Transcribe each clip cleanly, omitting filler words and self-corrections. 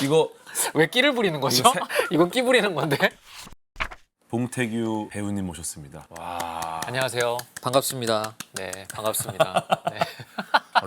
이거 왜 끼를 부리는 거죠? 이거 이건 끼 부리는 건데. 봉태규 배우님 모셨습니다. 와, 안녕하세요. 반갑습니다. 네, 반갑습니다. 네.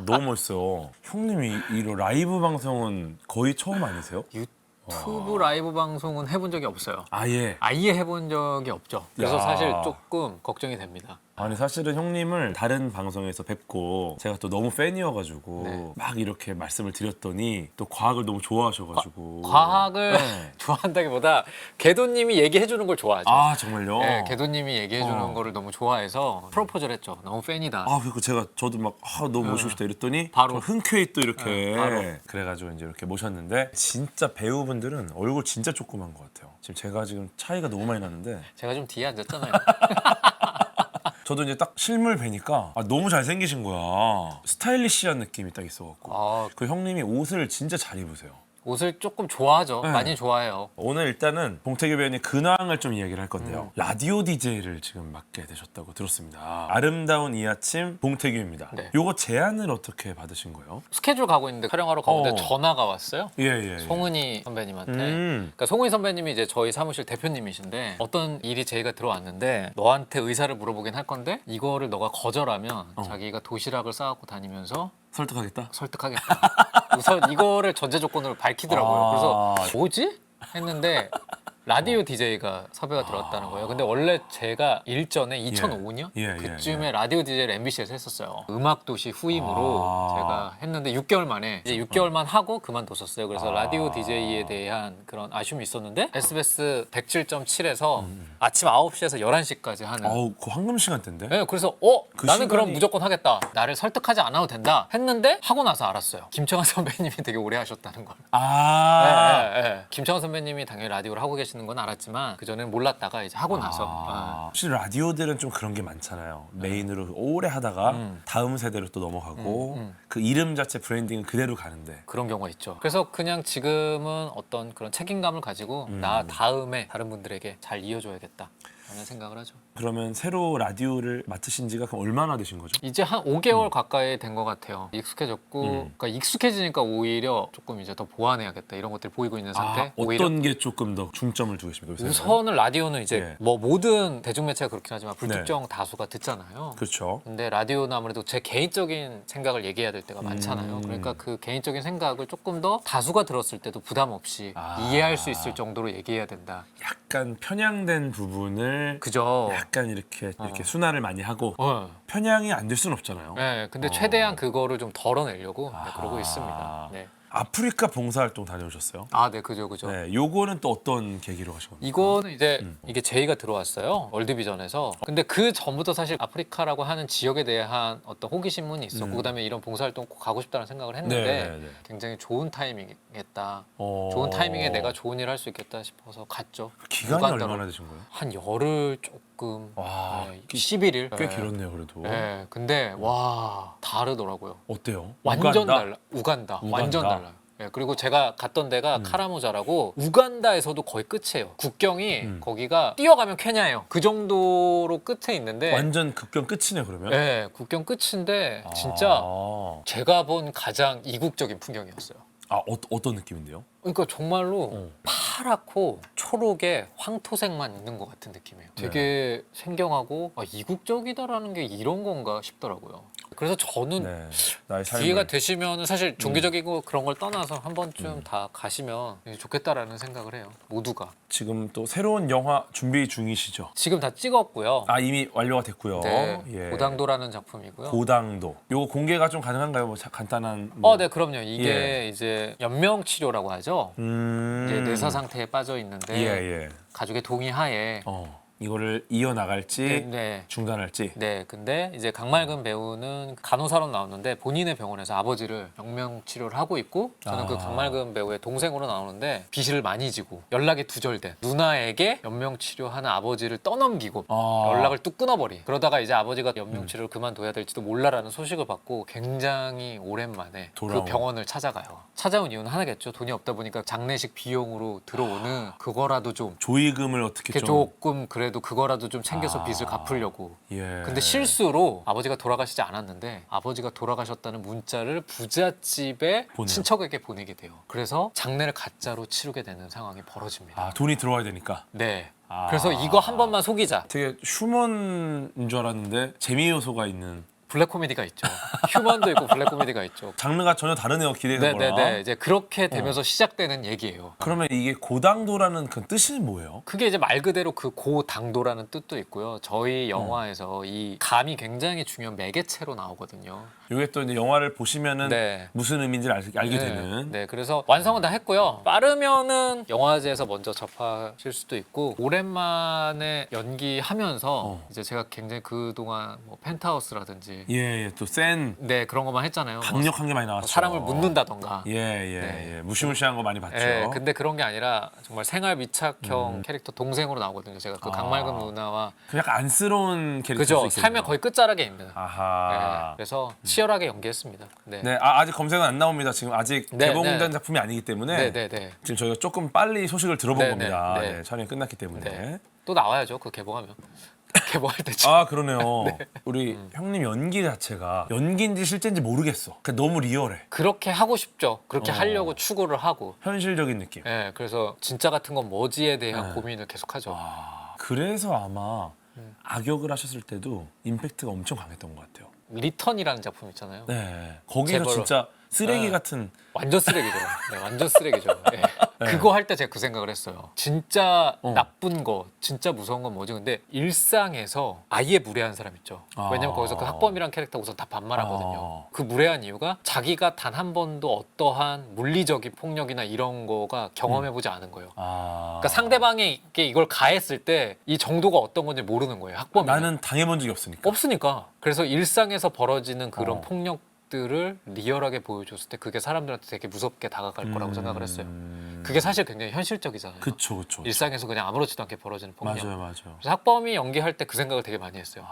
너무 멋있어요. 형님이 이런 라이브 방송은 거의 처음 아니세요? 유튜브 라이브 방송은 해본 적이 없어요. 아예. 아예 해본 적이 없죠. 그래서 야. 사실 조금 걱정이 됩니다. 아니 사실은 형님을 다른 방송에서 뵙고 제가 또 너무 팬이어가지고 네. 막 이렇게 말씀을 드렸더니 또 과학을 너무 좋아하셔가지고 과학을 네. 좋아한다기보다 개도님이 얘기해 주는 걸 좋아하죠. 아 정말요? 네, 개도님이 얘기해 주는 어. 거를 너무 좋아해서 프로포즈를 했죠. 너무 팬이다. 아 그리고 저도 막 너무 모시고 싶다 이랬더니 바로. 흔쾌히 또 이렇게 바로. 그래가지고 이제 이렇게 모셨는데 진짜 배우분들은 얼굴 진짜 조그만 것 같아요. 제가 지금 차이가 너무 많이 나는데 제가 좀 뒤에 앉았잖아요. 저도 이제 딱 실물 뵈니까 너무 잘생기신 거야. 스타일리시한 느낌이 딱 있어갖고 아, 그 형님이 옷을 진짜 잘 입으세요. 옷을 조금 좋아하죠. 네. 많이 좋아해요. 오늘 일단은 봉태규 배우님 근황을 좀 이야기를 할 건데요. 라디오 DJ를 지금 맡게 되셨다고 들었습니다. 아름다운 이 아침 봉태규입니다. 네. 요거 제안을 어떻게 받으신 거예요? 스케줄 가고 있는데 촬영하러 가는데 어. 전화가 왔어요. 예. 송은이 선배님한테. 음. 그러니까 송은이 선배님이 이제 저희 사무실 대표님이신데 어떤 일이 제의가 들어왔는데 너한테 의사를 물어보긴 할 건데 이거를 너가 거절하면 자기가 도시락을 싸갖고 다니면서 설득하겠다? 설득하겠다. 우선 이거를 전제 조건으로 밝히더라고요. 그래서 뭐지? 했는데 라디오 DJ가 섭외가 들어왔다는 거예요. 근데 원래 제가 일전에 2005년 예, 그쯤에 라디오 DJ를 MBC에서 했었어요. 음악도시 후임으로 제가 했는데 6개월 만에 이제 6개월만 하고 그만뒀었어요. 그래서 라디오 DJ에 대한 그런 아쉬움이 있었는데 SBS 107.7에서 아침 9시에서 11시까지 하는 아우 그 황금 시간대인데? 네, 그래서 그 나는 그럼 시간이- 무조건 하겠다. 나를 설득하지 않아도 된다. 했는데 하고 나서 알았어요. 김청한 선배님이 되게 오래 하셨다는 걸. 김청한 선배님이 당연히 라디오를 하고 계시는 건 알았지만 그 전에는 몰랐다가 이제 하고 나서 혹시 라디오들은 좀 그런 게 많잖아요. 메인으로 오래 하다가 다음 세대로 또 넘어가고 그 이름 자체 브랜딩은 그대로 가는데 그런 경우가 있죠. 그래서 그냥 지금은 어떤 그런 책임감을 가지고 나 다음에 다른 분들에게 잘 이어줘야겠다. 라는 생각을 하죠. 그러면 새로 라디오를 맡으신 지가 그럼 얼마나 되신 거죠? 이제 한 5개월 가까이 된 것 같아요. 익숙해졌고, 그러니까 익숙해지니까 오히려 조금 이제 더 보완해야겠다 이런 것들이 보이고 있는 상태. 오히려 어떤 게 조금 더 중점을 두고 계십니까? 요새는? 우선은 라디오는 이제 예. 뭐 모든 대중매체가 그렇긴 하지만 불특정 다수가 듣잖아요. 그렇죠. 근데 라디오는 아무래도 제 개인적인 생각을 얘기해야 될 때가 많잖아요. 그러니까 그 개인적인 생각을 조금 더 다수가 들었을 때도 부담 없이 이해할 수 있을 정도로 얘기해야 된다. 약간 편향된 부분을 그죠? 약간 이렇게 순화를 많이 하고 어. 편향이 안 될 수는 없잖아요. 네, 근데 최대한 그거를 좀 덜어내려고 네, 그러고 있습니다. 네. 아프리카 봉사활동 다녀오셨어요? 아, 네, 그죠. 네, 요거는 또 어떤 계기로 하신 겁니까? 이거는 이제 이게 제의가 들어왔어요. 월드비전에서. 근데 그 전부터 사실 아프리카라고 하는 지역에 대한 어떤 호기심은 있었고 그다음에 이런 봉사활동 꼭 가고 싶다는 생각을 했는데 네. 굉장히 좋은 타이밍이겠다. 어. 좋은 타이밍에 내가 좋은 일을 할 수 있겠다 싶어서 갔죠. 기간이 우간다로. 얼마나 되신 거예요? 한 열흘 조금. 와, 네, 11일. 꽤 길었네요, 그래도. 네, 근데 와 다르더라고요. 어때요? 완전 우간다? 달라. 우간다. 우간다? 완전 달라요. 예, 그리고 제가 갔던 데가 카라모자라고 우간다에서도 거의 끝이에요. 국경이 거기가 뛰어가면 케냐예요. 그 정도로 끝에 있는데 완전 극경 끝이네 그러면? 예, 국경 끝인데 진짜 아, 제가 본 가장 이국적인 풍경이었어요. 어떤 느낌인데요? 그러니까 정말로 파랗고 초록에 황토색만 있는 것 같은 느낌이에요. 되게 생경하고 이국적이다라는 게 이런 건가 싶더라고요. 그래서 저는 네, 나의 삶을 기회가 되시면 사실 종교적이고 그런 걸 떠나서 한 번쯤 다 가시면 좋겠다라는 생각을 해요. 모두가. 지금 또 새로운 영화 준비 중이시죠? 지금 다 찍었고요. 이미 완료가 됐고요. 네, 예. 고당도라는 작품이고요. 고당도. 요거 공개가 좀 가능한가요? 뭐 간단한. 뭐. 네, 그럼요. 이게 예. 이제 연명 치료라고 하죠. 이제 뇌사 상태에 빠져 있는데 예. 가족의 동의하에 이거를 이어나갈지 네. 중단할지. 네, 근데 이제 강말금 배우는 간호사로 나오는데 본인의 병원에서 아버지를 영명 치료를 하고 있고 저는 그 강말금 배우의 동생으로 나오는데 빚을 많이 지고 연락이 두절된 누나에게 연명 치료하는 아버지를 떠넘기고 연락을 뚝 끊어버린 그러다가 이제 아버지가 연명 치료를 그만둬야 될지도 몰라라는 소식을 받고 굉장히 오랜만에 돌아온. 그 병원을 찾아가요. 찾아온 이유는 하나겠죠. 돈이 없다 보니까 장례식 비용으로 들어오는 그거라도 좀 조의금을 어떻게 이렇게 좀. 조금 그래도 그래도 그거라도 좀 챙겨서 아. 빚을 갚으려고. 예. 근데 실수로 아버지가 돌아가시지 않았는데 아버지가 돌아가셨다는 문자를 부잣집의 보내요. 친척에게 보내게 돼요. 그래서 장례를 가짜로 치르게 되는 상황이 벌어집니다. 아, 돈이 들어와야 되니까. 네. 아. 그래서 이거 한 번만 속이자. 되게 휴먼인 줄 알았는데 재미 요소가 있는 블랙 코미디가 있죠. 휴먼도 있고 블랙 코미디가 있죠. 장르가 전혀 다르네요. 기대되는 거랑. 네네네. 이제 그렇게 되면서 시작되는 얘기예요. 그러면 이게 고당도라는 그 뜻은 뭐예요? 그게 이제 말 그대로 그 고당도라는 뜻도 있고요. 저희 영화에서 이 감이 굉장히 중요한 매개체로 나오거든요. 이게 또 이제 영화를 보시면은 네. 무슨 의미인지를 알게 네, 되는. 네, 그래서 완성은 다 했고요. 빠르면은 영화제에서 먼저 접하실 수도 있고 오랜만에 연기하면서 이제 제가 굉장히 그동안 뭐 펜트하우스라든지 예, 또 센 네 그런 것만 했잖아요. 뭐 강력한 게 많이 나왔죠. 사람을 묻는다던가. 예, 예. 무시무시한 거 많이 봤죠. 네, 근데 그런 게 아니라 정말 생활 밀착형 캐릭터 동생으로 나오거든요. 제가 그 강맑은 누나와 그 약간 안쓰러운 캐릭터. 그죠 삶의 거의 끝자락에 아하. 네, 그래서 치열하게 연기했습니다. 네, 네, 아직 검색은 안 나옵니다. 지금 아직 네, 개봉된 네. 작품이 아니기 때문에 네, 네, 네. 지금 저희가 조금 빨리 소식을 들어본 네, 겁니다. 네, 네, 네. 촬영이 끝났기 때문에. 네. 또 나와야죠. 그 개봉하면 개봉할 때쯤. 아, 그러네요. 우리 형님 연기 자체가 연기인지 실제인지 모르겠어. 그러니까 너무 리얼해. 그렇게 하고 싶죠. 그렇게 하려고 추구를 하고. 현실적인 느낌. 네, 그래서 진짜 같은 건 뭐지에 대한 고민을 계속하죠. 그래서 아마 악역을 하셨을 때도 임팩트가 엄청 강했던 것 같아요. 리턴이라는 작품 있잖아요. 네, 거기서 재벌로. 진짜 쓰레기 네. 같은. 완전 쓰레기죠. 네, 완전 쓰레기죠. 네. 그거 할 때 제가 그 생각을 했어요. 진짜 나쁜 거, 진짜 무서운 건 뭐지? 근데 일상에서 아예 무례한 사람 있죠. 왜냐면 거기서 그 학범이란 캐릭터 우선 다 반말하거든요. 그 무례한 이유가 자기가 단 한 번도 어떠한 물리적인 폭력이나 이런 거가 경험해보지 않은 거예요. 그러니까 상대방에게 이걸 가했을 때 이 정도가 어떤 건지 모르는 거예요. 학범이. 나는 당해본 적이 없으니까. 없으니까. 그래서 일상에서 벌어지는 그런 폭력들을 리얼하게 보여줬을 때 그게 사람들한테 되게 무섭게 다가갈 거라고 생각을 했어요. 그게 사실 굉장히 현실적이잖아요. 그쵸. 일상에서 그냥 아무렇지도 않게 벌어지는 폭력. 맞아요. 그래서 학범이 연기할 때 그 생각을 되게 많이 했어요.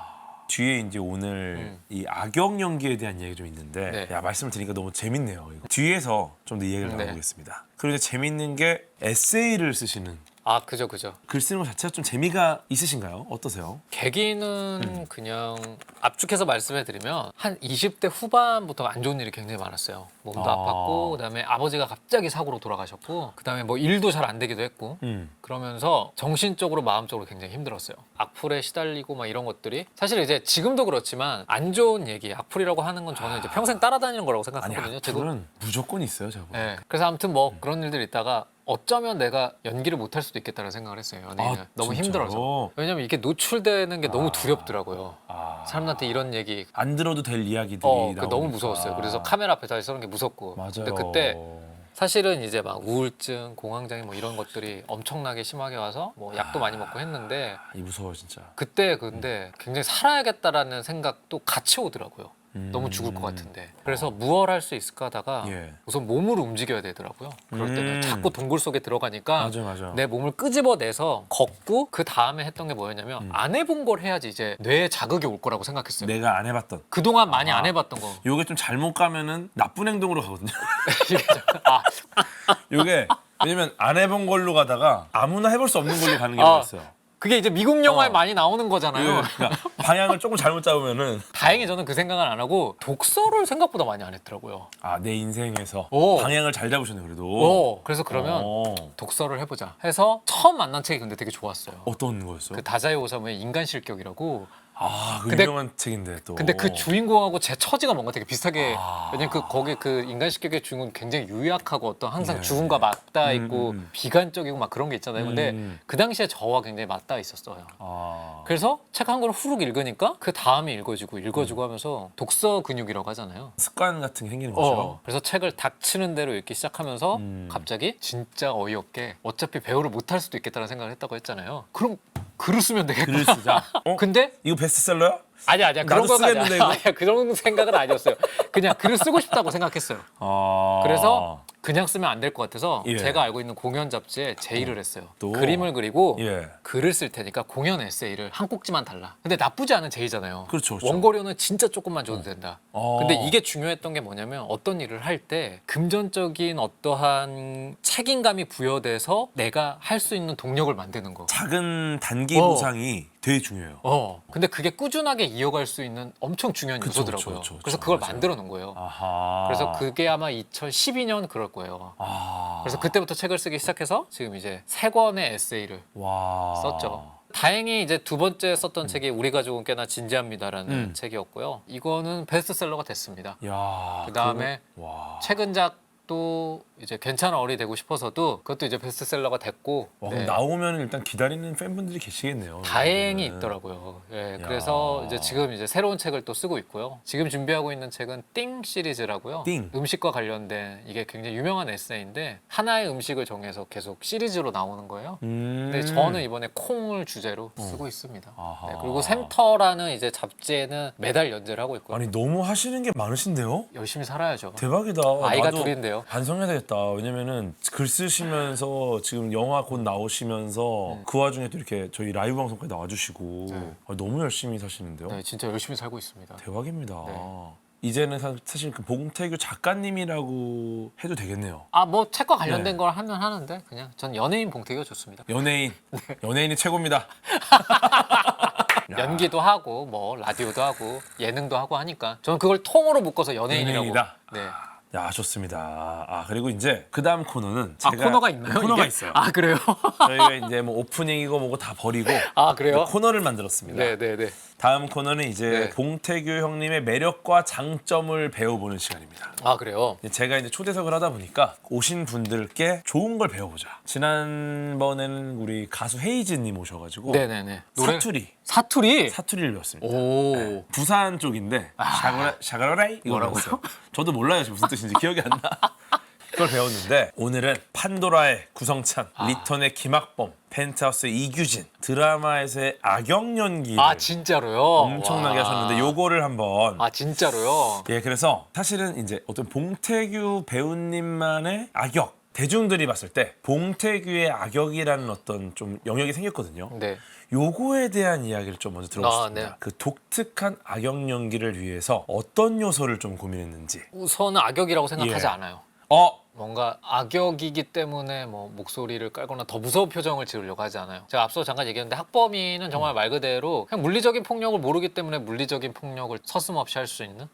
뒤에 이제 오늘 이 악역 연기에 대한 얘기 좀 있는데 네. 야, 말씀을 드리니까 너무 재밌네요. 이거. 뒤에서 좀 더 이야기를 네. 나눠보겠습니다. 그리고 이제 재밌는 게 에세이를 쓰시는 아, 그죠. 글 쓰는 것 자체가 좀 재미가 있으신가요? 어떠세요? 계기는 그냥 압축해서 말씀해드리면 한 20대 후반부터 안 좋은 일이 굉장히 많았어요. 몸도 아팠고 그다음에 아버지가 갑자기 사고로 돌아가셨고 그다음에 뭐 일도 잘 안 되기도 했고 그러면서 정신적으로 마음적으로 굉장히 힘들었어요. 악플에 시달리고 막 이런 것들이 사실 이제 지금도 그렇지만 안 좋은 얘기 악플이라고 하는 건 저는 이제 평생 따라다니는 거라고 아니, 생각하거든요. 악플은 무조건 있어요, 저거. 네. 그래서 아무튼 뭐 그런 일들이 있다가 어쩌면 내가 연기를 못할 수도 있겠다는 생각을 했어요. 연예인은 너무 진짜로? 힘들어서. 왜냐면 이게 노출되는 게 너무 두렵더라고요. 아, 사람들한테 이런 얘기 안 들어도 될 이야기들이 그거 나오니까. 너무 무서웠어요. 그래서 카메라 앞에 다시 서는 게 무섭고. 맞아요. 근데 그때 사실은 이제 막 우울증, 공황장애 뭐 이런 것들이 엄청나게 심하게 와서 뭐 약도 많이 먹고 했는데 이 무서워 진짜. 그때 근데 굉장히 살아야겠다라는 생각도 같이 오더라고요. 너무 죽을 것 같은데. 그래서 무얼 할 수 있을까 하다가 예. 우선 몸을 움직여야 되더라고요. 그럴 때는 자꾸 동굴 속에 들어가니까 맞아. 내 몸을 끄집어내서 걷고 그 다음에 했던 게 뭐였냐면 안 해본 걸 해야지 이제 뇌에 자극이 올 거라고 생각했어요. 내가 안 해봤던. 그동안 많이 안 해봤던 거. 요게 좀 잘못 가면은 나쁜 행동으로 가거든요. 아, 요게 왜냐면 안 해본 걸로 가다가 아무나 해볼 수 없는 걸로 가는 경우가 있어요. 그게 이제 미국 영화에 많이 나오는 거잖아요. 그러니까 방향을 조금 잘못 잡으면은 다행히 저는 그 생각을 안 하고 독서를 생각보다 많이 안 했더라고요. 내 인생에서 오. 방향을 잘 잡으셨네 그래도. 그래서 그러면 어. 독서를 해보자 해서 처음 만난 책이 근데 되게 좋았어요. 어떤 거였어요? 그 다자이 오사무의 인간 실격이라고. 그 근데- 유명한 책인데 또. 근데 그 주인공하고 제 처지가 뭔가 되게 비슷하게 왜냐면 거기 그 인간 실격의 주인공은 굉장히 유약하고 어떤 항상 죽음과 맞닿아 있고 비관적이고 막 그런 게 있잖아요. 근데 그 당시에 저와 굉장히 맞닿아 있었어요. 그래서 책 한 권을 후룩 읽으니까 그 다음에 읽어주고 하면서 독서 근육이라고 하잖아요. 습관 같은 게 생기는 거죠. 그래서 책을 닥치는 대로 읽기 시작하면서 갑자기 진짜 어이없게 어차피 배우를 못할 수도 있겠다는 생각을 했다고 했잖아요. 그럼 글을 쓰면 되겠구나. 글을 쓰자. 근데 이거 베스트셀러야? 아니야 그런 나도 건 아니야. 쓰겠는데, 이거? 아니야, 그런 생각은 아니었어요. 그냥 글을 쓰고 싶다고 생각했어요. 그래서 그냥 쓰면 안 될 것 같아서 예. 제가 알고 있는 공연 잡지에 제의를 했어요. 또? 그림을 그리고 예. 글을 쓸 테니까 공연 에세이를 한 꼭지만 달라. 근데 나쁘지 않은 제의잖아요. 그렇죠, 그렇죠. 원고료는 진짜 조금만 줘도 된다. 어. 근데 이게 중요했던 게 뭐냐면 어떤 일을 할 때 금전적인 어떠한 책임감이 부여돼서 내가 할 수 있는 동력을 만드는 거. 작은 단기 보상이 되게 중요해요. 근데 그게 꾸준하게 이어갈 수 있는 엄청 중요한 그쵸, 요소더라고요. 그쵸, 그쵸, 그래서 그걸 맞아요. 만들어 놓은 거예요. 아하. 그래서 그게 아마 2012년 그럴 거예요. 아. 그래서 그때부터 책을 쓰기 시작해서 지금 이제 3권의 에세이를 와. 썼죠. 다행히 이제 두 번째 썼던 책이 우리 가족은 꽤나 진지합니다라는 책이었고요. 이거는 베스트셀러가 됐습니다. 야. 그다음에 와. 최근작도 이제 괜찮은 어리 되고 싶어서도 그것도 이제 베스트셀러가 됐고 와, 네. 그럼 나오면 일단 기다리는 팬분들이 계시겠네요. 다행히 그러면은. 있더라고요. 예, 야. 그래서 이제 지금 이제 새로운 책을 또 쓰고 있고요. 지금 준비하고 있는 책은 띵 시리즈라고요. 띵. 음식과 관련된 이게 굉장히 유명한 에세이인데 하나의 음식을 정해서 계속 시리즈로 나오는 거예요. 근데 저는 이번에 콩을 주제로 쓰고 있습니다. 아하. 네, 그리고 샘터라는 이제 잡지에는 매달 연재를 하고 있고요. 아니 너무 하시는 게 많으신데요? 열심히 살아야죠. 대박이다. 아이가 나도 둘인데요. 반성해야 되겠다. 왜냐면은 글 쓰시면서 지금 영화 곧 나오시면서 그 와중에 또 이렇게 저희 라이브 방송까지 나와주시고 네. 너무 열심히 사시는데요. 네, 진짜 열심히 살고 있습니다. 대박입니다. 네. 이제는 사실 그 봉태규 작가님이라고 해도 되겠네요. 아, 뭐 책과 관련된 네. 걸 하면 하는데 그냥 전 연예인 봉태기가 좋습니다. 연예인, 연예인이 최고입니다. 야, 연기도 하고 뭐 라디오도 하고 예능도 하고 하니까 저는 그걸 통으로 묶어서 연예인이라고. 연예인이다. 네. 야 좋습니다. 아 그리고 이제 그 다음 코너는 아 제가 코너가 있나요? 코너가 이게? 있어요. 아 그래요? 저희가 이제 뭐 오프닝이고 뭐고 다 버리고 아 그래요? 코너를 만들었습니다. 네네네. 다음 코너는 이제 네. 봉태규 형님의 매력과 장점을 배워보는 시간입니다. 아 그래요? 제가 이제 초대석을 하다 보니까 오신 분들께 좋은 걸 배워보자. 지난번에는 우리 가수 헤이즈님 오셔가지고 네네네. 사투리 사투리? 사투리를 배웠습니다. 오. 네. 부산 쪽인데 샤그라라이 이거 뭐라고요? 배웠어요. 저도 몰라요 지금 무슨 뜻인지 기억이 안 나. 그걸 배웠는데 오늘은 판도라의 구성찬, 리턴의 김학범, 펜트하우스의 이규진, 드라마에서의 악역 연기를 아 진짜로요? 엄청나게 와. 하셨는데 요거를 한번 아 진짜로요? 예 그래서 사실은 이제 어떤 봉태규 배우님만의 악역 대중들이 봤을 때 봉태규의 악역이라는 어떤 좀 영역이 생겼거든요. 네. 요거에 대한 이야기를 좀 먼저 들어보겠습니다. 네. 그 독특한 악역 연기를 위해서 어떤 요소를 좀 고민했는지. 우선은 악역이라고 생각하지 예. 않아요. 뭔가 악역이기 때문에 뭐 목소리를 깔거나 더 무서운 표정을 지으려고 하지 않아요. 제가 앞서 잠깐 얘기했는데 학범이는 정말 말 그대로 그냥 물리적인 폭력을 모르기 때문에 물리적인 폭력을 서슴없이 할 수 있는.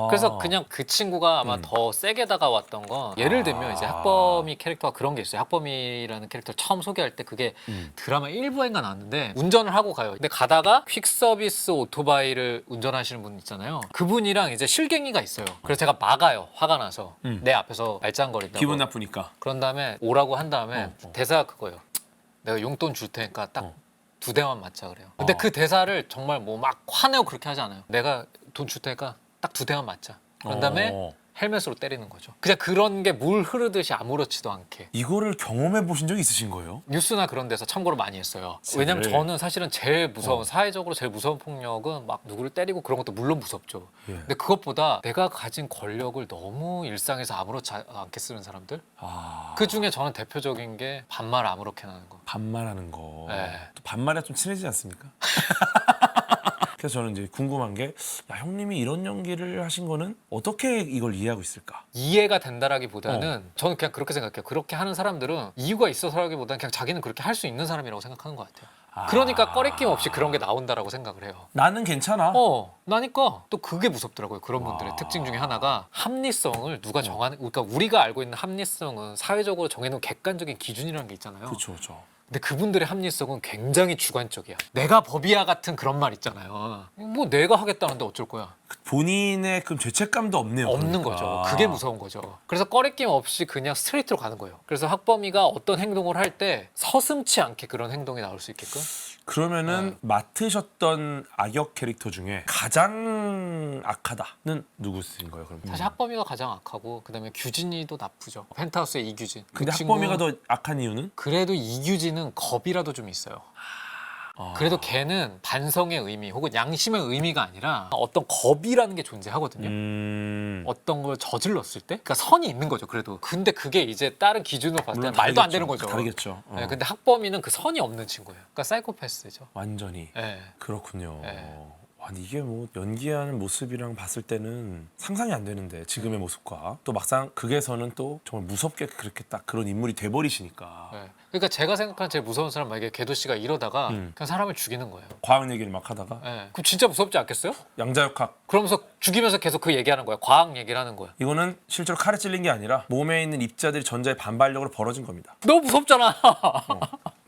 그래서 그냥 그 친구가 아마 더 세게 다가왔던 건 예를 들면 이제 학범이 캐릭터가 그런 게 있어요. 학범이라는 캐릭터를 처음 소개할 때 그게 드라마 1부인가 나왔는데 운전을 하고 가요. 근데 가다가 퀵서비스 오토바이를 운전하시는 분 있잖아요. 그분이랑 이제 실갱이가 있어요. 그래서 제가 막아요. 화가 나서 내 앞에서 말짱거린다고. 기분 나쁘니까. 그런 다음에 오라고 한 다음에 대사가 그거예요. 내가 용돈 줄 테니까 딱 2대만 맞자 그래요. 근데 그 대사를 정말 뭐 막 화내고 그렇게 하지 않아요. 내가 돈 줄 테니까 딱 2대만 맞자. 그런 다음에 헬멧으로 때리는 거죠. 그냥 그런 게 물 흐르듯이 아무렇지도 않게. 이거를 경험해 보신 적이 있으신 거예요? 뉴스나 그런 데서 참고로 많이 했어요. 왜냐면 저는 사실은 제일 무서운 사회적으로 제일 무서운 폭력은 막 누구를 때리고 그런 것도 물론 무섭죠. 예. 근데 그것보다 내가 가진 권력을 너무 일상에서 아무렇지 않게 쓰는 사람들. 그 중에 저는 대표적인 게 반말 아무렇게나 하는 거. 반말하는 거. 네. 또 반말에 좀 친해지지 않습니까? 그래서 저는 이제 궁금한 게 야, 형님이 이런 연기를 하신 거는 어떻게 이걸 이해하고 있을까? 이해가 된다라기보다는 저는 그냥 그렇게 생각해요. 그렇게 하는 사람들은 이유가 있어서라기보다는 그냥 자기는 그렇게 할 수 있는 사람이라고 생각하는 것 같아요. 그러니까 꺼리낌 없이 그런 게 나온다라고 생각을 해요. 나는 괜찮아. 나니까 또 그게 무섭더라고요. 그런 분들의 특징 중에 하나가 합리성을 누가 정하는, 그러니까 우리가 알고 있는 합리성은 사회적으로 정해놓은 객관적인 기준이라는 게 있잖아요. 그렇죠, 그렇죠. 근데 그분들의 합리성은 굉장히 주관적이야. 내가 법이야 같은 그런 말 있잖아요. 뭐 내가 하겠다는데 어쩔 거야. 본인의 그 죄책감도 없네요. 없는 그러니까. 거죠. 그게 무서운 거죠. 그래서 꺼리낌 없이 그냥 스트레이트로 가는 거예요. 그래서 학범이가 어떤 행동을 할 때 서슴치 않게 그런 행동이 나올 수 있게끔. 그러면은 맡으셨던 악역 캐릭터 중에 가장 악하다는 누구인 거예요? 그럼 사실 학범이가 가장 악하고 그다음에 규진이도 나쁘죠. 펜트하우스의 이규진. 근데 그 친구, 학범이가 더 악한 이유는? 그래도 이규진은 겁이라도 좀 있어요. 그래도 걔는 반성의 의미 혹은 양심의 의미가 아니라 어떤 겁이라는 게 존재하거든요. 어떤 걸 저질렀을 때, 그러니까 선이 있는 거죠. 그래도 근데 그게 이제 다른 기준으로 봤을 때 물론 말도 안 다르겠죠. 되는 거죠. 다르겠죠. 네, 근데 학범이는 그 선이 없는 친구예요. 그러니까 사이코패스죠. 완전히 네. 그렇군요. 네. 와, 근데 이게 뭐 연기하는 모습이랑 봤을 때는 상상이 안 되는데 지금의 모습과 또 막상 극에서는 또 정말 무섭게 그렇게 딱 그런 인물이 돼버리시니까 네. 그러니까 제가 생각하는 제일 무서운 사람 만약에 궤도 씨가 이러다가 그냥 사람을 죽이는 거예요. 과학 얘기를 막 하다가 네. 그럼 진짜 무섭지 않겠어요? 양자역학 그러면서 죽이면서 계속 그 얘기하는 거야. 과학 얘기를 하는 거야. 이거는 실제로 칼에 찔린 게 아니라 몸에 있는 입자들이 전자의 반발력으로 벌어진 겁니다. 너무 무섭잖아.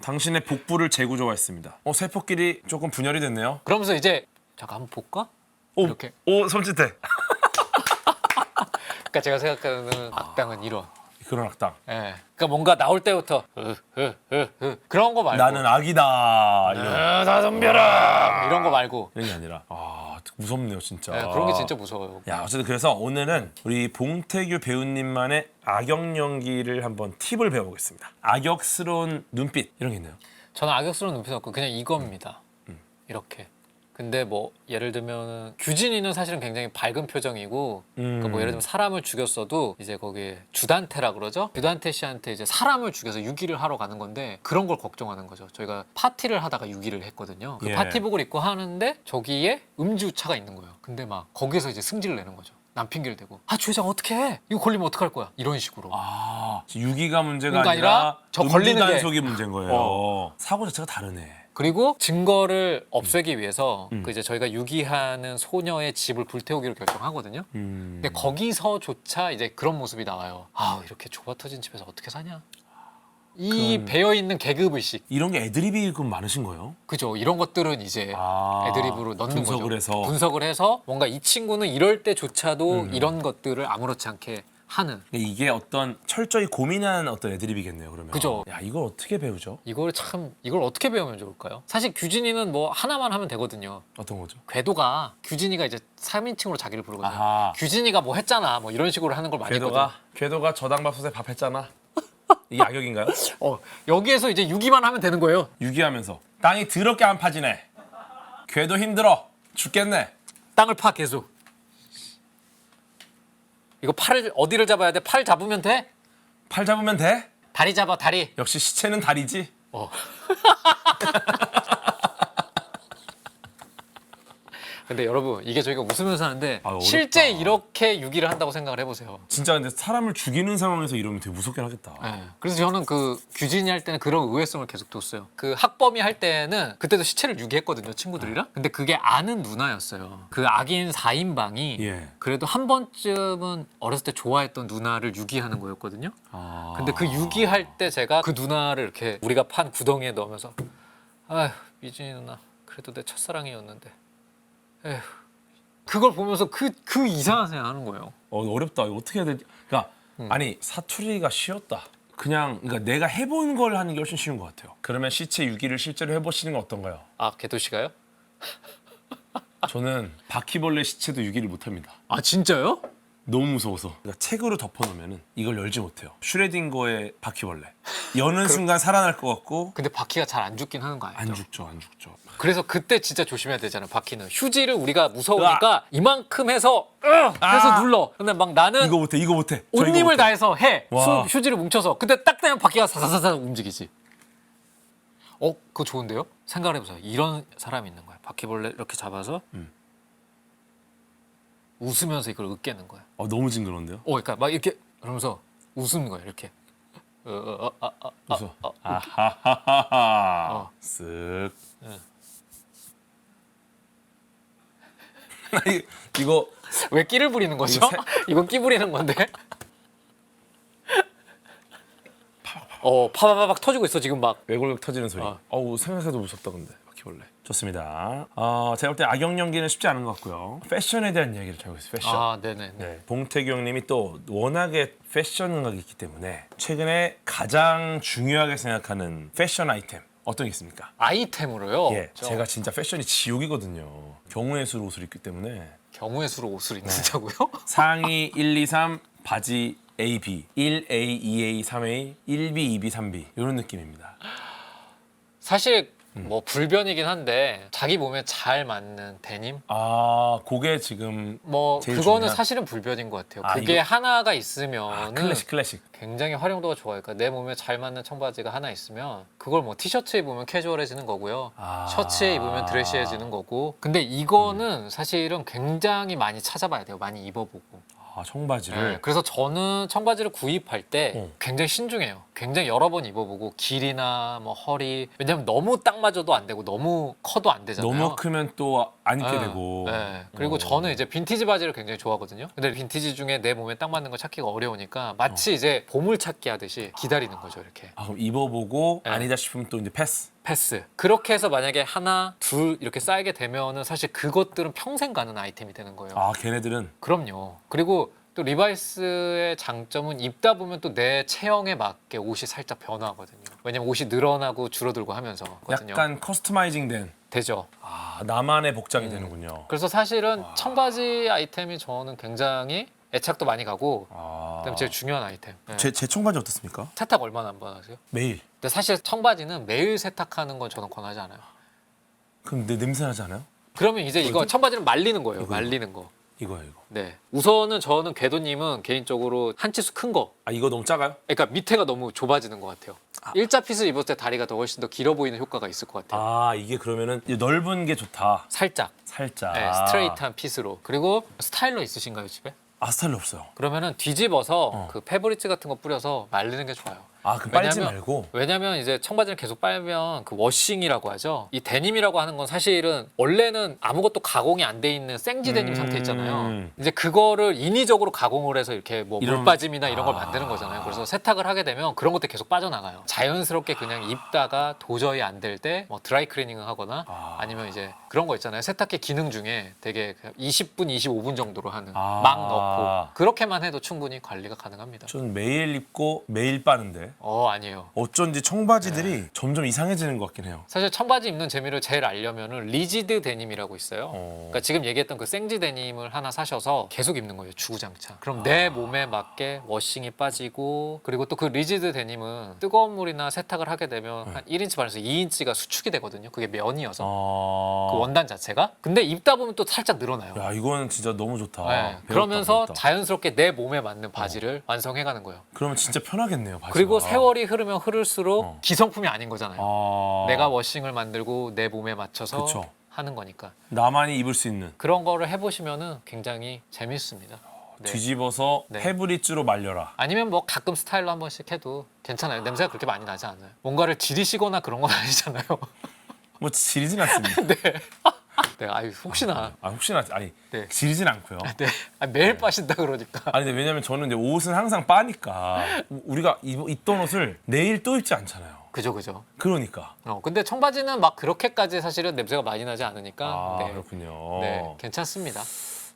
당신의 복부를 재구조화했습니다. 세포끼리 조금 분열이 됐네요. 그러면서 이제 잠깐 한번 볼까? 오, 이렇게. 오 손짓해. 그러니까 제가 생각하는 악당은 이런. 그런 악당. 예. 그러니까 뭔가 나올 때부터 그런 거 말고 나는 악이다. 다 덤벼라 이런 거 말고 이런 게 아니라 무섭네요 진짜. 예, 그런 게 진짜 무서워요. 야 어쨌든 그래서 오늘은 우리 봉태규 배우님만의 악역 연기를 한번 팁을 배워보겠습니다. 악역스러운 눈빛 이런 게 있나요? 저는 악역스러운 눈빛 없고 그냥 이겁니다. 이렇게. 근데 뭐 예를 들면 규진이는 사실은 굉장히 밝은 표정이고 그러니까 뭐 예를 들면 사람을 죽였어도 이제 거기에 주단태라 그러죠. 주단태 씨한테 이제 사람을 죽여서 유기를 하러 가는 건데 그런 걸 걱정하는 거죠. 저희가 파티를 하다가 유기를 했거든요. 그 예. 파티복을 입고 하는데 저기에 음주차가 있는 거예요. 근데 막 거기서 이제 승질을 내는 거죠. 남 핑계를 대고 주회장 어떻게 해? 이거 걸리면 어떡할 거야? 이런 식으로. 유기가 문제가 그러니까 아니라 저 걸리는 게- 단속이 문제인 거예요. 사고 자체가 다르네. 그리고 증거를 없애기 위해서 그 이제 저희가 유기하는 소녀의 집을 불태우기로 결정하거든요. 근데 거기서조차 이제 그런 모습이 나와요. 이렇게 좁아 터진 집에서 어떻게 사냐? 이 배어 있는 계급 의식, 이런 게 애드립이 그럼 많으신 거예요? 그죠? 이런 것들은 이제 애드립으로 넣는 분석을 거죠. 해서. 분석을 해서 뭔가 이 친구는 이럴 때조차도 이런 것들을 아무렇지 않게 하는. 이게 어떤 철저히 고민한 어떤 애드립이겠네요. 그러면. 그죠. 야 이걸 어떻게 배우죠? 이걸 어떻게 배우면 좋을까요? 사실 규진이는 뭐 하나만 하면 되거든요. 어떤 거죠? 궤도가 규진이가 이제 3인칭으로 자기를 부르거든요. 아하. 규진이가 뭐 했잖아. 뭐 이런 식으로 하는 걸 많이 했거든. 궤도가 저당밥솥에 밥 했잖아. 이게 악역인가요? 여기에서 이제 유기만 하면 되는 거예요. 유기하면서 땅이 더럽게 안 파지네. 궤도 힘들어 죽겠네. 땅을 파 계속. 이거 팔을 어디를 잡아야 돼? 팔 잡으면 돼? 팔 잡으면 돼? 다리 잡아 다리. 역시 시체는 다리지. 근데 여러분 이게 저희가 웃으면서 하는데 어렵다. 실제 이렇게 유기를 한다고 생각을 해보세요. 진짜 근데 사람을 죽이는 상황에서 이러면 되게 무섭긴 하겠다. 그래서 저는 그 규진이 할 때는 그런 의외성을 계속 뒀어요. 그 학범이 할 때는 그때도 시체를 유기했거든요, 친구들이랑. 근데 그게 아는 누나였어요. 그 악인 4인방이 예. 그래도 한 번쯤은 어렸을 때 좋아했던 누나를 유기하는 거였거든요. 근데 그 유기할 때 제가 그 누나를 이렇게 우리가 판 구덩이에 넣으면서 아휴 미진이 누나 그래도 내 첫사랑이었는데 에휴 그걸 보면서 그 이상한 생각 하는 거예요. 어렵다. 이거 어떻게 해야 되지? 그러니까 아니 사투리가 쉬웠다. 그러니까 내가 해본 걸 하는 게 훨씬 쉬운 것 같아요. 그러면 시체 유기를 실제로 해보시는 건 어떤가요? 궤도 씨가요? 저는 바퀴벌레 시체도 유기를 못합니다. 진짜요? 너무 무서워서. 그러니까 책으로 덮어놓으면 이걸 열지 못해요. 슈레딩거의 바퀴벌레. 여는 순간 살아날 것 같고 근데 바퀴가 잘 안 죽긴 하는 거 아니죠? 안 죽죠. 그래서 그때 진짜 조심해야 되잖아요. 바퀴는 휴지를 우리가 무서우니까 이만큼 해서 눌러. 근데 막 나는 이거 못해. 저 온 이거 힘을 못해. 다해서 해. 와. 휴지를 뭉쳐서. 근데 딱 되면 바퀴가 사사사사 움직이지. 그거 좋은데요? 생각을 해보세요. 이런 사람이 있는 거야. 바퀴벌레 이렇게 잡아서 웃으면서 이걸 으깨는 거야. 너무 징그러운데요? 그러니까 막 이렇게 그러면서 웃는 거야. 이렇게. 웃어. 아하하하하. 쓱. 이거 왜 끼를 부리는 거죠? 이거 이건 끼 부리는 건데. 파바바박 터지고 있어 지금 막. 외골격 터지는 소리. 어우 생각해도 무섭다 근데 바퀴벌레. 좋습니다. 제가 볼 때 악역 연기는 쉽지 않은 것 같고요. 패션에 대한 이야기를 잘 하겠습니다. 패션. 네네. 네, 봉태규 형님이 또 워낙에 패션 감각이 있기 때문에 최근에 가장 중요하게 생각하는 패션 아이템 어떤 게 있습니까? 아이템으로요? 예, 제가 진짜 패션이 지옥이거든요. 경우의 수로 옷을 입기 때문에 경우의 수로 옷을 입는다고요? 상의 1, 2, 3, 바지 A, B, 1A, 2A, 3A, 1B, 2B, 3B 이런 느낌입니다. 사실 뭐 불변이긴 한데 자기 몸에 잘 맞는 데님 아, 그게 지금 뭐 제일 그거는 중요한? 사실은 불변인 것 같아요. 아, 그게 이거- 하나가 있으면은 클래식. 굉장히 활용도가 좋아요. 그러니까 내 몸에 잘 맞는 청바지가 하나 있으면 그걸 뭐 티셔츠에 입으면 캐주얼해지는 거고요. 아. 셔츠에 입으면 드레시해지는 거고. 근데 이거는 사실은 굉장히 많이 찾아봐야 돼요. 많이 입어보고. 아, 청바지를. 네, 그래서 저는 청바지를 구입할 때 어. 굉장히 신중해요. 굉장히 여러 번 입어보고 길이나 뭐 허리 왜냐면 너무 딱 맞아도 안 되고 너무 커도 안 되잖아요. 너무 크면 또 안 입게 네, 되고. 네. 그리고 어. 저는 이제 빈티지 바지를 굉장히 좋아하거든요. 근데 빈티지 중에 내 몸에 딱 맞는 거 찾기가 어려우니까 마치 이제 보물 찾기 하듯이 기다리는 거죠, 이렇게. 아, 그럼 입어보고 네. 아니다 싶으면 또 이제 패스. 패스. 그렇게 해서 만약에 하나, 둘 이렇게 쌓이게 되면은 사실 그것들은 평생 가는 아이템이 되는 거예요. 아, 걔네들은 그럼요. 그리고 또 리바이스의 장점은 입다 보면 또 내 체형에 맞게 옷이 살짝 변화하거든요. 왜냐면 옷이 늘어나고 줄어들고 하면서 거든요. 약간 커스터마이징 된 되죠. 아, 나만의 복장이 되는군요. 그래서 사실은 청바지 아이템이 저는 굉장히 애착도 많이 가고 아. 그다음에 제일 중요한 아이템. 네. 제 청바지 어떻습니까? 세탁 얼마나 한 번 하세요? 매일. 근데 사실 청바지는 매일 세탁하는 건 저는 권하지 않아요. 그럼 내 냄새 나지 않아요? 그러면 이제 이거 청바지는 말리는 거예요. 이거. 말리는 거. 이거요. 네. 우선은 저는 궤도님은 개인적으로 한 치수 큰 거. 아, 이거 너무 작아요? 그러니까 밑에가 너무 좁아지는 것 같아요. 일자 핏을 입을 때 다리가 더 훨씬 더 길어 보이는 효과가 있을 것 같아요. 아, 이게 그러면은 이제 넓은 게 좋다. 살짝. 살짝. 네, 스트레이트한 핏으로. 그리고 스타일러 있으신가요, 집에? 아, 스타일러 없어요. 그러면은 뒤집어서 그 페브리즈 같은 거 뿌려서 말리는 게 좋아요. 아, 그럼 빨지 왜냐면- 말고. 왜냐면 이제 청바지를 계속 빨면 그 워싱이라고 하죠. 이 데님이라고 하는 건 사실은 원래는 아무것도 가공이 안 돼 있는 생지 데님 상태 있잖아요. 이제 그거를 인위적으로 가공을 해서 이렇게 뭐 이런- 물빠짐이나 이런 걸 아. 만드는 거잖아요. 그래서 세탁을 하게 되면 그런 것들 계속 빠져나가요. 자연스럽게 그냥 입다가 도저히 안 될 때 뭐 드라이 클리닝을 하거나 아. 아니면 이제 그런 거 있잖아요. 세탁기 기능 중에 되게 20분, 25분 정도로 하는 아. 막 넣고 그렇게만 해도 충분히 관리가 가능합니다. 전 매일 입고 매일 빠는데 아니에요. 어쩐지 청바지들이 네. 점점 이상해지는 것 같긴 해요. 사실 청바지 입는 재미를 제일 알려면은 리지드 데님이라고 있어요. 어. 그러니까 지금 얘기했던 그 생지 데님을 하나 사셔서 계속 입는 거예요. 주구장창. 그럼 내 몸에 맞게 워싱이 빠지고 그리고 또 그 리지드 데님은 뜨거운 물이나 세탁을 하게 되면 한 1인치 반에서 2인치가 수축이 되거든요. 그게 면이어서 그 원단 자체가. 근데 입다 보면 또 살짝 늘어나요. 야, 이거는 진짜 너무 좋다. 네. 배웠다, 그러면서 배웠다. 자연스럽게 내 몸에 맞는 바지를 완성해가는 거예요. 그러면 진짜 편하겠네요, 바지가. 그리고 세월이 흐르면 흐를수록 기성품이 아닌 거잖아요. 아. 내가 워싱을 만들고 내 몸에 맞춰서 그쵸. 하는 거니까. 나만이 입을 수 있는 그런 거를 해보시면은 굉장히 재밌습니다. 네. 뒤집어서 네. 페브리즈로 말려라. 아니면 뭐 가끔 스타일로 한 번씩 해도 괜찮아요. 냄새가 그렇게 많이 나지 않아요. 뭔가를 지리시거나 그런 건 아니잖아요. 뭐 지리진 않습니다. 네, 아유 혹시나. 아, 혹시나 아니 네. 지리진 않고요. 네, 매일 빠신다 그러니까. 아니 근데 왜냐면 저는 이제 옷은 항상 빠니까 우리가 입던 옷을 내일 또 입지 않잖아요. 그죠, 그죠. 그러니까. 근데 청바지는 막 그렇게까지 사실은 냄새가 많이 나지 않으니까. 아, 네, 그렇군요. 네, 괜찮습니다.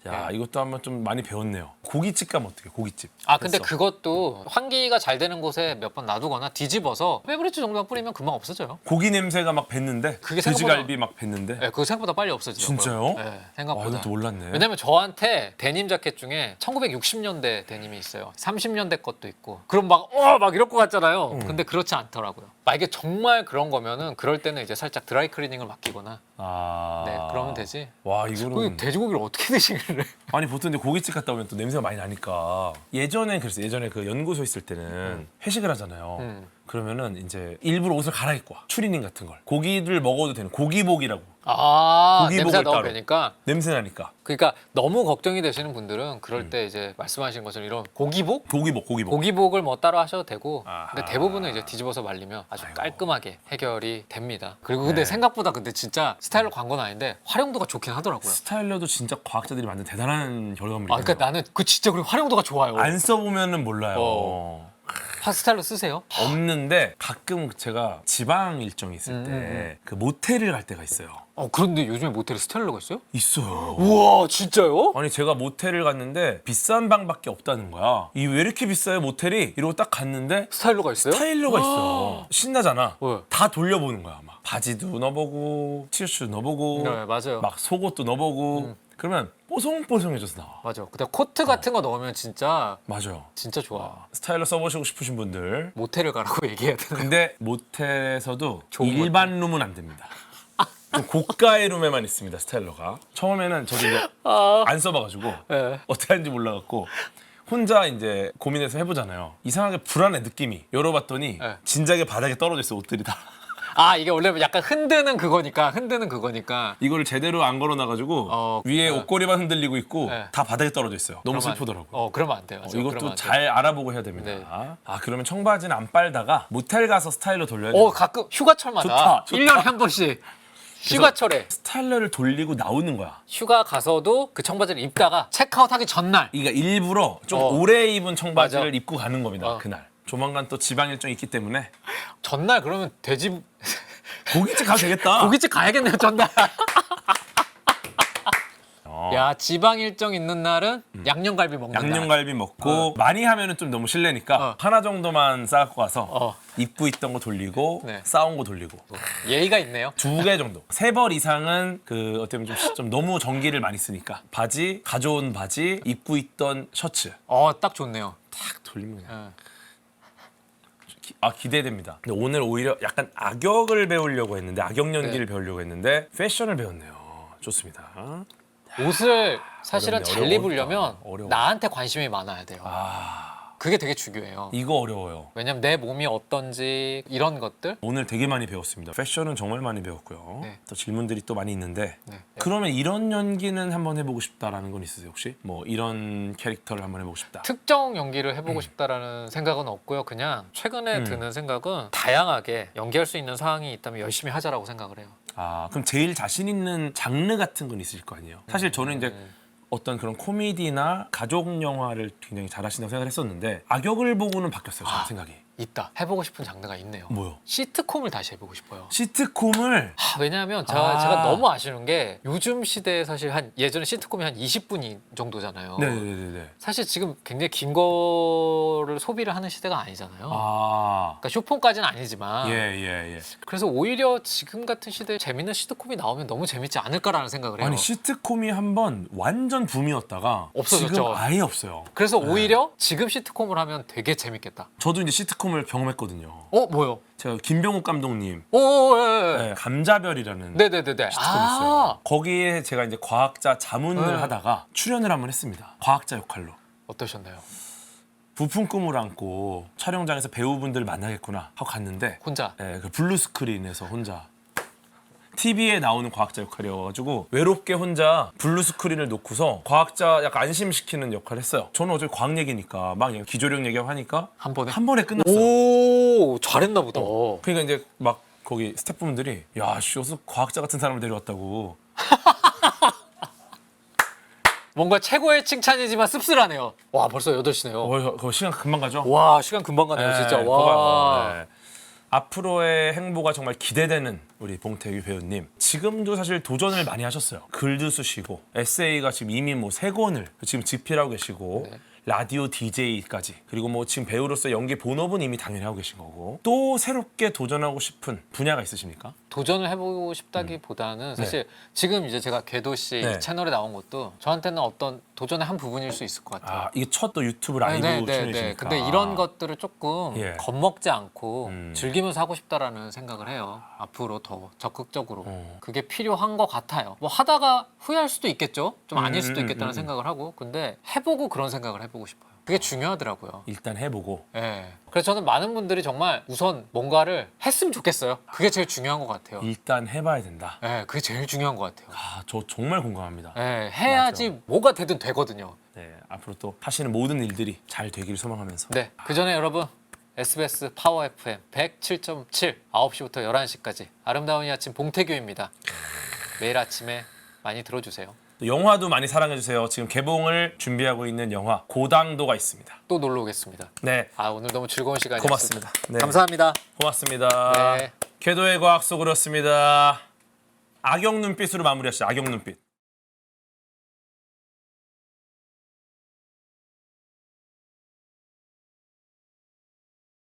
야, 이것도 한번 좀 많이 배웠네요. 고깃집 가면 어떻게? 고깃집. 아 근데 됐어. 그것도 환기가 잘 되는 곳에 몇 번 놔두거나 뒤집어서 페브리즈 정도만 뿌리면 금방 없어져요. 고기 냄새가 막 뱄는데 그게 돼지갈비 막 뱄는데. 네, 그거 생각보다 빨리 없어지더라고요. 진짜요? 네, 와, 생각보다. 이것도 몰랐네. 왜냐면 저한테 데님 자켓 중에 1960년대 데님이 있어요. 30년대 것도 있고. 그럼 막 이럴 것 같잖아요. 근데 그렇지 않더라고요. 만약에 정말 그런 거면은 그럴 때는 이제 살짝 드라이 클리닝을 맡기거나 아. 네, 그러면 되지. 와, 그 이거는 돼지고기를 어떻게 드시길래? 아니 보통 이제 고깃집 갔다 오면 또 냄새가 많이 나니까 예전에 그랬어요. 예전에 그 연구소 있을 때는 회식을 하잖아요. 그러면은 이제 일부러 옷을 갈아입고 와. 추리닝 같은 걸. 고기를 먹어도 되는 고기복이라고. 냄새 고기복을 너무 따로. 배니까. 냄새 나니까. 그러니까 너무 걱정이 되시는 분들은 그럴 때 이제 말씀하신 것처럼 이런 고기복? 고기복. 고기복을 뭐 따로 하셔도 되고 아하. 근데 대부분은 이제 뒤집어서 말리면 아주 깔끔하게 해결이 됩니다. 그리고 근데 생각보다 근데 진짜 스타일러 광고는 아닌데 활용도가 좋긴 하더라고요. 스타일러도 진짜 과학자들이 만든 대단한 결과물이에요. 아 그러니까 나는 그 진짜 그리고 활용도가 좋아요. 안 써보면은 몰라요. 스타일러 쓰세요? 없는데 가끔 제가 지방 일정이 있을 때 그 모텔을 갈 때가 있어요. 그런데 요즘에 모텔에 스타일러가 있어요? 있어요. 우와 진짜요? 아니 제가 모텔을 갔는데 비싼 방밖에 없다는 거야. 이 왜 이렇게 비싸요 모텔이? 이러고 딱 갔는데 스타일러가 있어요? 타일러가 있어. 신나잖아. 왜? 다 돌려보는 거야. 막 바지도 넣어보고 티셔츠 넣어보고 네 맞아요. 막 속옷도 넣어보고 그러면 뽀송뽀송해져서 나와. 맞아. 근데 코트 같은 거 넣으면 진짜 맞아요. 진짜 좋아. 스타일러 써보시고 싶으신 분들. 모텔을 가라고 얘기해야 되나? 근데 모텔에서도 좋은 일반 룸은 안 됩니다. 좀 고가의 룸에만 있습니다, 스타일러가. 처음에는 저도 이제 안 써봐가지고 네. 어떻게 하는지 몰라갖고 혼자 이제 고민해서 해보잖아요. 이상하게 불안해, 느낌이. 열어봤더니 네. 진작에 바닥에 떨어져 있어, 옷들이 다. 아 이게 원래 약간 흔드는 그거니까. 이걸 제대로 안 걸어놔가지고 위에 옷걸이만 흔들리고 있고 네. 다 바닥에 떨어져 있어요. 너무 그러면- 슬프더라고요. 그러면 안 돼요. 맞아. 그러면 이것도 안 잘 알아보고 해야 됩니다. 네. 아, 그러면 청바지는 안 빨다가 모텔 가서 스타일러 돌려야 돼요. 돼요. 가끔 휴가철마다 좋다, 좋다. 1년에 한 번씩 휴가철에 스타일러를 돌리고 나오는 거야. 휴가 가서도 그 청바지를 입다가 체크아웃하기 전날 그러니까 일부러 좀 어. 오래 입은 청바지를 맞아. 입고 가는 겁니다. 어. 그날. 조만간 또 지방 일정이 있기 때문에 전날 그러면 돼지 고깃집 가도 되겠다. 고깃집 가야겠네요 전날. 어. 야 지방 일정 있는 날은 양념갈비 먹는 날. 양념갈비 먹고 많이 하면은 좀 너무 실례니까 하나 정도만 싸갖고 와서 입고 있던 거 돌리고 네. 싸운 거 돌리고 예의가 있네요. 2개 정도. 3벌 이상은 그 어떻게 보면 좀 너무 전기를 많이 쓰니까 바지, 가져온 바지, 입고 있던 셔츠 딱 좋네요. 탁 돌리면 그냥 예. 기대됩니다. 근데 오늘 오히려 약간 악역을 배우려고 했는데 악역 연기를 네. 배우려고 했는데 패션을 배웠네요. 좋습니다. 옷을 사실은 어렵네, 잘 입으려면 어려워. 나한테 관심이 많아야 돼요. 그게 되게 중요해요. 이거 어려워요. 왜냐면 내 몸이 어떤지 이런 것들. 오늘 되게 많이 배웠습니다. 패션은 정말 많이 배웠고요. 네. 또 질문들이 또 많이 있는데 네. 그러면 이런 연기는 한번 해보고 싶다라는 건 있으세요 혹시? 뭐 이런 캐릭터를 한번 해보고 싶다. 특정 연기를 해보고 싶다라는 생각은 없고요. 그냥 최근에 드는 생각은 다양하게 연기할 수 있는 상황이 있다면 열심히 하자라고 생각을 해요. 그럼 제일 자신 있는 장르 같은 건 있을 거 아니에요? 사실 저는 이제 어떤 그런 코미디나 가족 영화를 굉장히 잘하신다고 생각을 했었는데 악역을 보고는 바뀌었어요. 제 생각이. 있다. 해보고 싶은 장르가 있네요. 뭐요? 시트콤을 다시 해보고 싶어요. 시트콤을 왜냐하면 제가 너무 아쉬운 게 요즘 시대에 사실 예전에 시트콤이 한 20분 정도잖아요. 네네네네. 사실 지금 굉장히 긴 거를 소비를 하는 시대가 아니잖아요. 그러니까 쇼폼까지는 아니지만 예. 그래서 오히려 지금 같은 시대에 재밌는 시트콤이 나오면 너무 재밌지 않을까라는 생각을 해요. 아니 시트콤이 한번 완전 붐이었다가 없어졌죠. 지금 아예 없어요. 그래서 오히려 지금 시트콤을 하면 되게 재밌겠다. 저도 이제 시트콤을 경험했거든요. 뭐요? 제가 김병욱 감독님 예. 감자별이라는 네네네네. 시트콤 있어요. 거기에 제가 이제 과학자 자문을 하다가 출연을 한번 했습니다. 과학자 역할로. 어떠셨나요? 부푼 꿈을 안고 촬영장에서 배우분들 만나겠구나 하고 갔는데 혼자. 그 블루 스크린에서 혼자 TV에 나오는 과학자 역할이어가지고 외롭게 혼자 블루 스크린을 놓고서 과학자 약간 안심시키는 역할을 했어요. 저는 어차피 과학 얘기니까 막 기조력 얘기하고 하니까 한 번에? 한 번에 끝났어요. 오 잘했나 보다. 그러니까 이제 막 거기 스태프분들이 야, 씨, 어서 과학자 같은 사람을 데려왔다고. 뭔가 최고의 칭찬이지만 씁쓸하네요. 와 벌써 8시네요. 그거 시간 금방 가죠? 와 시간 금방 가네요 진짜. 와. 네. 앞으로의 행보가 정말 기대되는 우리 봉태규 배우님. 지금도 사실 도전을 많이 하셨어요. 글도 쓰시고 에세이가 지금 이미 뭐 3권을 지금 집필하고 계시고 네. 라디오 DJ까지 그리고 뭐 지금 배우로서 연기 본업은 이미 당연히 하고 계신 거고 또 새롭게 도전하고 싶은 분야가 있으십니까? 도전을 해보고 싶다기보다는 사실 지금 이제 제가 궤도 씨 네. 채널에 나온 것도 저한테는 어떤 도전의 한 부분일 수 있을 것 같아요. 이게 첫 또 유튜브 라이브 출연이시니까. 근데 이런 것들을 조금 예. 겁먹지 않고 음. 즐기면서 하고 싶다라는 생각을 해요. 앞으로 더 적극적으로. 그게 필요한 것 같아요. 뭐 하다가 후회할 수도 있겠죠. 좀 아닐 수도 있겠다는 생각을 하고. 근데 해보고 그런 생각을 해보고 싶어요. 그게 중요하더라고요. 일단 해보고 예. 그래서 저는 많은 분들이 정말 우선 뭔가를 했으면 좋겠어요. 그게 제일 중요한 것 같아요. 일단 해봐야 된다. 예, 그게 제일 중요한 것 같아요. 저 정말 공감합니다. 예, 해야지 뭐가 되든 되거든요. 네, 앞으로 또 하시는 모든 일들이 잘 되기를 소망하면서 네, 그 전에 여러분 SBS 파워 FM 107.7 9시부터 11시까지 아름다운 이 아침 봉태규입니다. 매일 아침에 많이 들어주세요. 또 영화도 많이 사랑해주세요. 지금 개봉을 준비하고 있는 영화 고당도가 있습니다. 또 놀러 오겠습니다. 네, 오늘 너무 즐거운 시간이었습니다. 고맙습니다. 네. 감사합니다. 고맙습니다. 네. 궤도의 과학 속으로였습니다. 악역 눈빛으로 마무리하시죠. 악역 눈빛.